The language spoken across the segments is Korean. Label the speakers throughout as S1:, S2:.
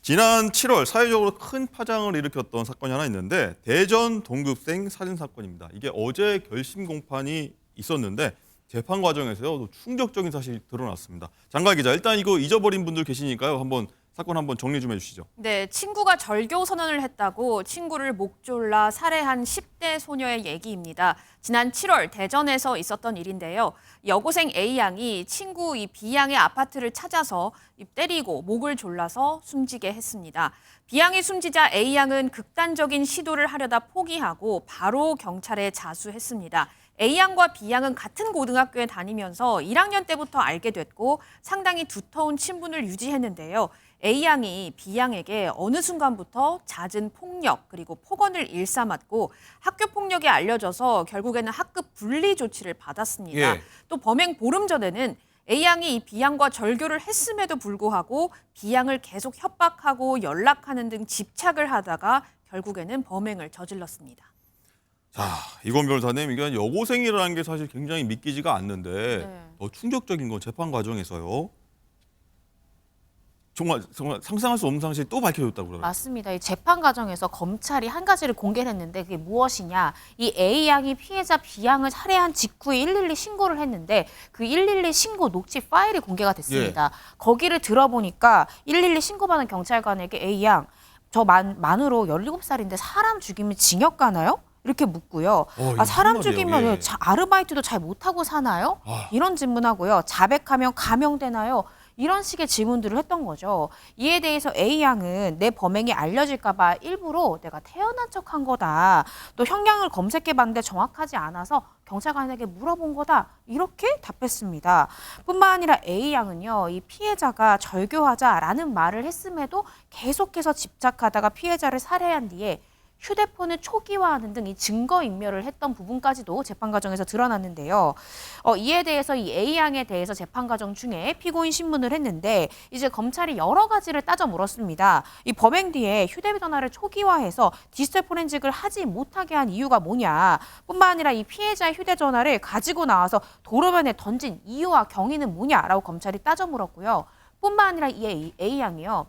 S1: 지난 7월 사회적으로 큰 파장을 일으켰던 사건이 하나 있는데 대전 동급생 살인 사건입니다. 이게 어제 결심 공판이 있었는데 재판 과정에서요 충격적인 사실이 드러났습니다. 장가 기자, 일단 이거 잊어버린 분들 계시니까요. 사건 한번 정리 좀 해주시죠.
S2: 네, 친구가 절교 선언을 했다고 친구를 목 졸라 살해한 10대 소녀의 얘기입니다. 지난 7월 대전에서 있었던 일인데요. 여고생 A양이 친구 B양의 아파트를 찾아서 때리고 목을 졸라서 숨지게 했습니다. B양이 숨지자 A양은 극단적인 시도를 하려다 포기하고 바로 경찰에 자수했습니다. A양과 B양은 같은 고등학교에 다니면서 1학년 때부터 알게 됐고 상당히 두터운 친분을 유지했는데요. A양이 B양에게 어느 순간부터 잦은 폭력 그리고 폭언을 일삼았고 학교 폭력이 알려져서 결국에는 학급 분리 조치를 받았습니다.
S1: 예.
S2: 또 범행 보름 전에는 A양이 B양과 절교를 했음에도 불구하고 B양을 계속 협박하고 연락하는 등 집착을 하다가 결국에는 범행을 저질렀습니다.
S1: 자, 이건 변호사님, 이게 여고생이라는 게 사실 굉장히 믿기지가 않는데
S2: 네.
S1: 더 충격적인 건 재판 과정에서요. 정말 상상할 수 없는 사실이 또 밝혀졌다고 그래요.
S3: 맞습니다. 이 재판 과정에서 검찰이 한 가지를 공개를 했는데 그게 무엇이냐. 이 A양이 피해자 B양을 살해한 직후에 112 신고를 했는데 그 112 신고 녹취 파일이 공개가 됐습니다. 거기를 들어보니까 112 신고받은 경찰관에게 A양, 저 만으로 17살인데 사람 죽이면 징역 가나요? 이렇게 묻고요.
S1: 이거
S3: 사람
S1: 무슨 말이에요?
S3: 죽이면
S1: 예.
S3: 아르바이트도 잘 못하고 사나요? 이런 질문하고요. 자백하면 감형되나요? 이런 식의 질문들을 했던 거죠. 이에 대해서 A양은 내 범행이 알려질까 봐 일부러 내가 태어난 척한 거다. 또 형량을 검색해봤는데 정확하지 않아서 경찰관에게 물어본 거다. 이렇게 답했습니다. 뿐만 아니라 A양은요. 이 피해자가 절교하자라는 말을 했음에도 계속해서 집착하다가 피해자를 살해한 뒤에 휴대폰을 초기화하는 등 이 증거인멸을 했던 부분까지도 재판 과정에서 드러났는데요. 이에 대해서 이 A양에 대해서 재판 과정 중에 피고인 신문을 했는데 이제 검찰이 여러 가지를 따져 물었습니다. 이 범행 뒤에 휴대전화를 초기화해서 디지털 포렌식을 하지 못하게 한 이유가 뭐냐. 뿐만 아니라 이 피해자의 휴대전화를 가지고 나와서 도로변에 던진 이유와 경위는 뭐냐라고 검찰이 따져 물었고요. 뿐만 아니라 이 A양이요.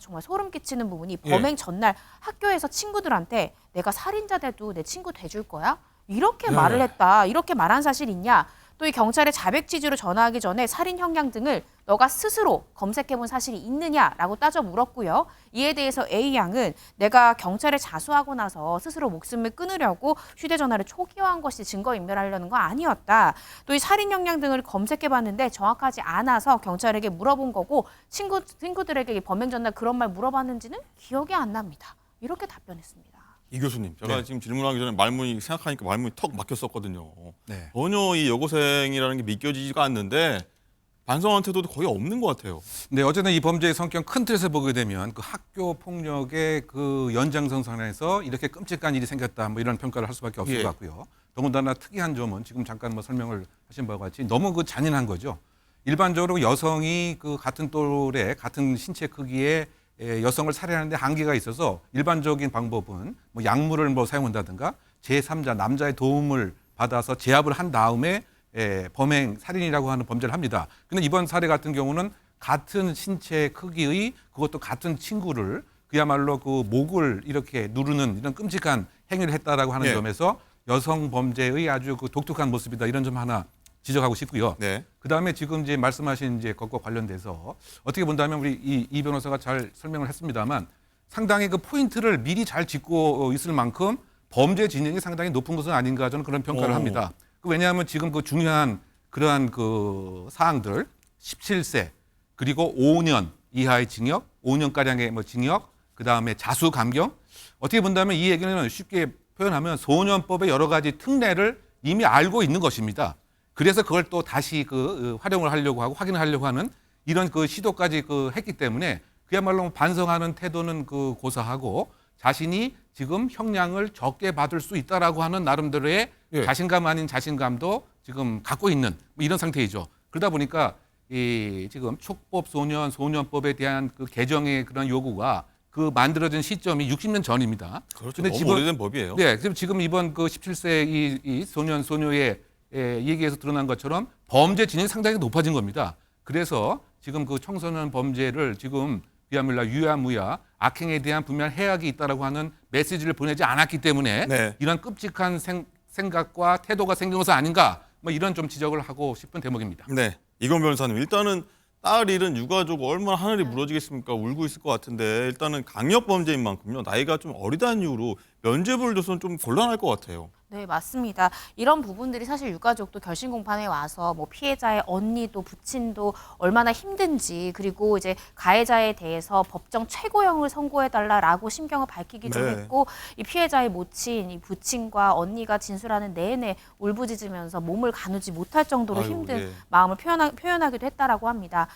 S3: 정말 소름 끼치는 부분이 범행 전날 학교에서 친구들한테 내가 살인자 돼도 내 친구 돼줄 거야? 이렇게 말을 했다. 이렇게 말한 사실 있냐? 또 이 경찰에 자백 취지로 전화하기 전에 살인 형량 등을 너가 스스로 검색해본 사실이 있느냐라고 따져 물었고요. 이에 대해서 A양은 내가 경찰에 자수하고 나서 스스로 목숨을 끊으려고 휴대전화를 초기화한 것이 증거인멸하려는 거 아니었다. 또 이 살인 형량 등을 검색해봤는데 정확하지 않아서 경찰에게 물어본 거고 친구들에게 범행 전날 그런 말 물어봤는지는 기억이 안 납니다. 이렇게 답변했습니다.
S1: 이 교수님, 제가 지금 질문하기 전에 생각하니까 말문이 턱 막혔었거든요.
S4: 네.
S1: 전혀 이 여고생이라는 게 믿겨지지가 않는데 반성한 태도도 거의 없는 것 같아요.
S4: 네, 어쨌든 이 범죄의 성격 큰 틀에서 보게 되면 그 학교 폭력의 그 연장선상에서 이렇게 끔찍한 일이 생겼다, 뭐 이런 평가를 할 수밖에 없을 것 같고요. 더군다나 특이한 점은 지금 잠깐 뭐 설명을 하신 바와 같이 너무 그 잔인한 거죠. 일반적으로 여성이 그 같은 또래, 같은 신체 크기의 여성을 살해하는데 한계가 있어서 일반적인 방법은 뭐 약물을 뭐 사용한다든가 제3자 남자의 도움을 받아서 제압을 한 다음에 범행 살인이라고 하는 범죄를 합니다. 근데 이번 사례 같은 경우는 같은 신체 크기의 그것도 같은 친구를 그야말로 그 목을 이렇게 누르는 이런 끔찍한 행위를 했다라고 하는 점에서 여성 범죄의 아주 그 독특한 모습이다, 이런 점 하나 지적하고 싶고요.
S1: 네.
S4: 그다음에 지금 이제 말씀하신 이제 것과 관련돼서 어떻게 본다면 우리 이 변호사가 잘 설명을 했습니다만 상당히 그 포인트를 미리 잘 짚고 있을 만큼 범죄 진영이 상당히 높은 것은 아닌가, 저는 그런 평가를 합니다. 왜냐하면 지금 그 중요한 그러한 그 사항들 17세 그리고 5년 이하의 징역, 5년가량의 뭐 징역, 그다음에 자수 감경, 어떻게 본다면 이 얘기는 쉽게 표현하면 소년법의 여러 가지 특례를 이미 알고 있는 것입니다. 그래서 그걸 또 다시 그 활용을 하려고 하고 확인을 하려고 하는 이런 그 시도까지 그 했기 때문에 그야말로 반성하는 태도는 그 고사하고 자신이 지금 형량을 적게 받을 수 있다라고 하는 나름대로의 자신감 아닌 자신감도 지금 갖고 있는 뭐 이런 상태이죠. 그러다 보니까 이 지금 촉법 소년법에 대한 그 개정의 그런 요구가 그 만들어진 시점이 60년 전입니다.
S1: 그렇죠. 너무 오래된 법이에요.
S4: 네, 지금 이번 그 17세 이 소녀의 얘기에서 드러난 것처럼 범죄 진영이 상당히 높아진 겁니다. 그래서 지금 그 청소년 범죄를 지금 그야말로 유야무야 악행에 대한 분명한 해악이 있다라고 하는 메시지를 보내지 않았기 때문에
S1: 네.
S4: 이런 끔찍한 생각과 태도가 생긴 것은 아닌가 뭐 이런 좀 지적을 하고 싶은 대목입니다.
S1: 네, 이건 변호사님 일단은 딸 잃은 유가족 얼마나 하늘이 무너지겠습니까? 울고 있을 것 같은데 일단은 강력 범죄인 만큼요 나이가 좀 어리다는 이유로 면죄부를 줘서는 좀 곤란할 것 같아요.
S3: 네, 맞습니다. 이런 부분들이 사실 유가족도 결심 공판에 와서 뭐 피해자의 언니도 부친도 얼마나 힘든지 그리고 이제 가해자에 대해서 법정 최고형을 선고해달라라고 심경을 밝히기도
S1: 네.
S3: 했고 이 피해자의 모친, 이 부친과 언니가 진술하는 내내 울부짖으면서 몸을 가누지 못할 정도로
S1: 아이고,
S3: 힘든
S1: 예.
S3: 마음을 표현하기도 했다라고 합니다.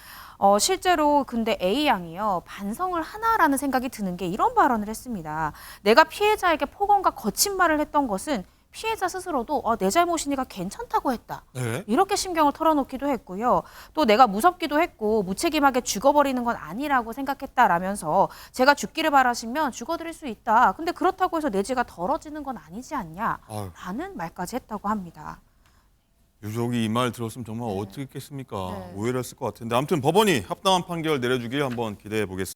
S3: 실제로 근데 A 양이요 반성을 하나라는 생각이 드는 게 이런 발언을 했습니다. 내가 피해자에게 폭언과 거친 말을 했던 것은 피해자 스스로도 내 잘못이니까 괜찮다고 했다.
S1: 네.
S3: 이렇게 심경을 털어놓기도 했고요. 또 내가 무섭기도 했고 무책임하게 죽어버리는 건 아니라고 생각했다라면서 제가 죽기를 바라시면 죽어드릴 수 있다. 근데 그렇다고 해서 내 죄가 덜어지는 건 아니지 않냐?
S1: 아유.
S3: 라는 말까지 했다고 합니다.
S1: 유족이 이 말 들었으면 정말 어떻게 했겠습니까?
S3: 네.
S1: 오해를 했을 것 같은데 아무튼 법원이 합당한 판결 내려주길 한번 기대해 보겠습니다.